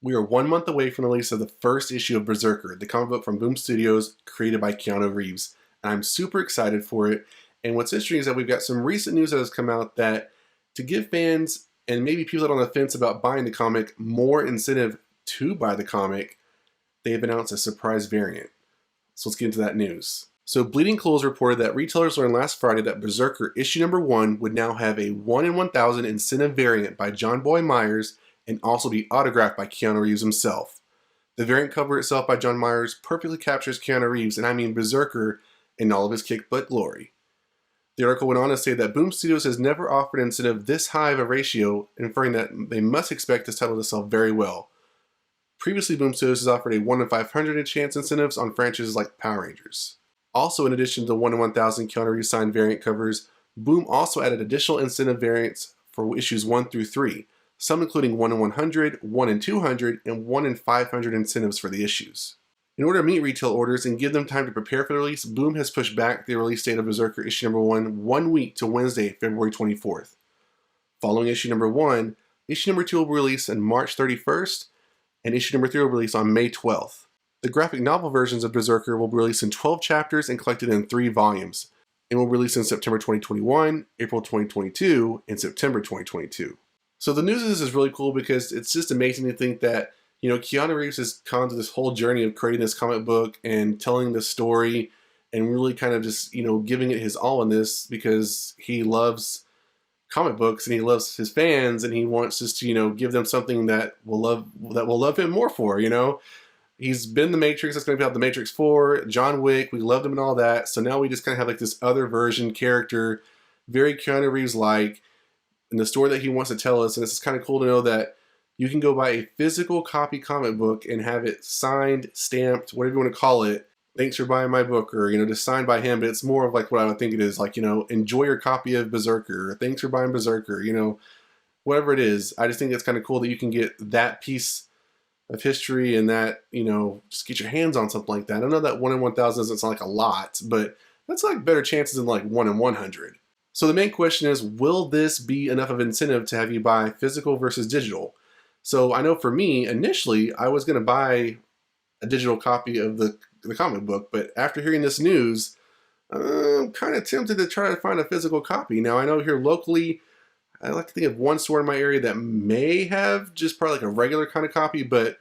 We are 1 month away from the release of the first issue of Berserker, the comic book from Boom Studios, created by Keanu Reeves. And I'm super excited for it. And what's interesting is that we've got some recent news that has come out that to give fans and maybe people that are on the fence about buying the comic more incentive to buy the comic, they have announced a surprise variant. So let's get into that news. So Bleeding Cool reported that retailers learned last Friday that Berserker issue number 1 would now have a 1 in 1,000 incentive variant by John Boy Myers and also be autographed by Keanu Reeves himself. The variant cover itself by John Myers perfectly captures Keanu Reeves, and I mean Berserker, in all of his kick-butt glory. The article went on to say that Boom Studios has never offered an incentive this high of a ratio, inferring that they must expect this title to sell very well. Previously, Boom Studios has offered a 1 in 500 chance incentives on franchises like Power Rangers. Also, in addition to 1 in 1,000 Keanu Reeves signed variant covers, Boom also added additional incentive variants for issues 1 through 3, some including 1 in 100, 1 in 200, and 1 in 500 incentives for the issues. In order to meet retail orders and give them time to prepare for the release, Boom has pushed back the release date of Berserker issue number 1 week to Wednesday, February 24th. Following issue number 1, issue number 2 will be released on March 31st, and issue number 3 will be released on May 12th. The graphic novel versions of Berserker will be released in 12 chapters and collected in 3 volumes, and will be released in September 2021, April 2022, and September 2022. So the news of this is really cool because it's just amazing to think that, you know, Keanu Reeves has gone through this whole journey of creating this comic book and telling the story and really kind of just, you know, giving it his all in this because he loves comic books and he loves his fans and he wants just to, you know, give them something that will love him more for, you know. He's been The Matrix, that's going to be out The Matrix 4, John Wick, we loved him and all that. So now we just kind of have like this other version character, very Keanu Reeves-like, in the story that he wants to tell us. And it's kind of cool to know that you can go buy a physical copy comic book and have it signed, stamped, whatever you want to call it. Thanks for buying my book, or, you know, just signed by him. But it's more of like what I would think it is, like, you know, enjoy your copy of Berserker, or thanks for buying Berserker, you know, whatever it is. I just think it's kind of cool that you can get that piece of history and that, you know, just get your hands on something like that. I know that 1 in 1,000 doesn't sound like a lot, but that's like better chances than like 1 in 100. So the main question is, will this be enough of an incentive to have you buy physical versus digital? So I know for me, initially, I was going to buy a digital copy of the comic book, but after hearing this news, I'm kind of tempted to try to find a physical copy. Now, I know here locally, I like to think of one store in my area that may have just probably like a regular kind of copy, but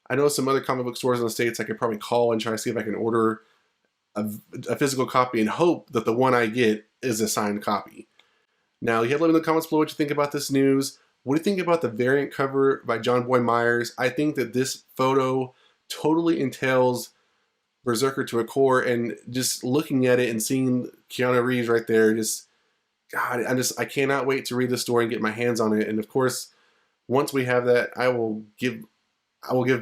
I know some other comic book stores in the States I could probably call and try to see if I can order a physical copy and hope that the one I get is a signed copy. Now, you have to let me know in the comments below what you think about this news. What do you think about the variant cover by John Boy Myers? I think that this photo totally entails Berserker to a core, and just looking at it and seeing Keanu Reeves right there, just, God, I cannot wait to read the story and get my hands on it. And of course, once we have that, I will give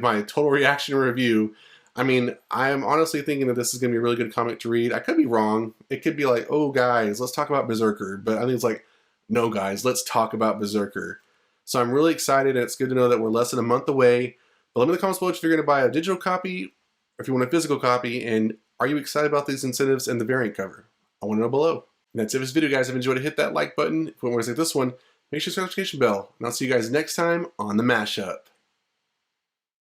my total reaction and review. I mean, I am honestly thinking that this is going to be a really good comic to read. I could be wrong. It could be like, oh guys, let's talk about Berserker. But I think it's like, no guys, let's talk about Berserker. So I'm really excited, and it's good to know that we're less than a month away. But let me know in the comments below if you're going to buy a digital copy, or if you want a physical copy, and are you excited about these incentives and the variant cover? I want to know below. And that's it for this video, guys. If you enjoyed it, hit that like button. If you want to see this one, make sure to hit the notification bell. And I'll see you guys next time on the Mashup.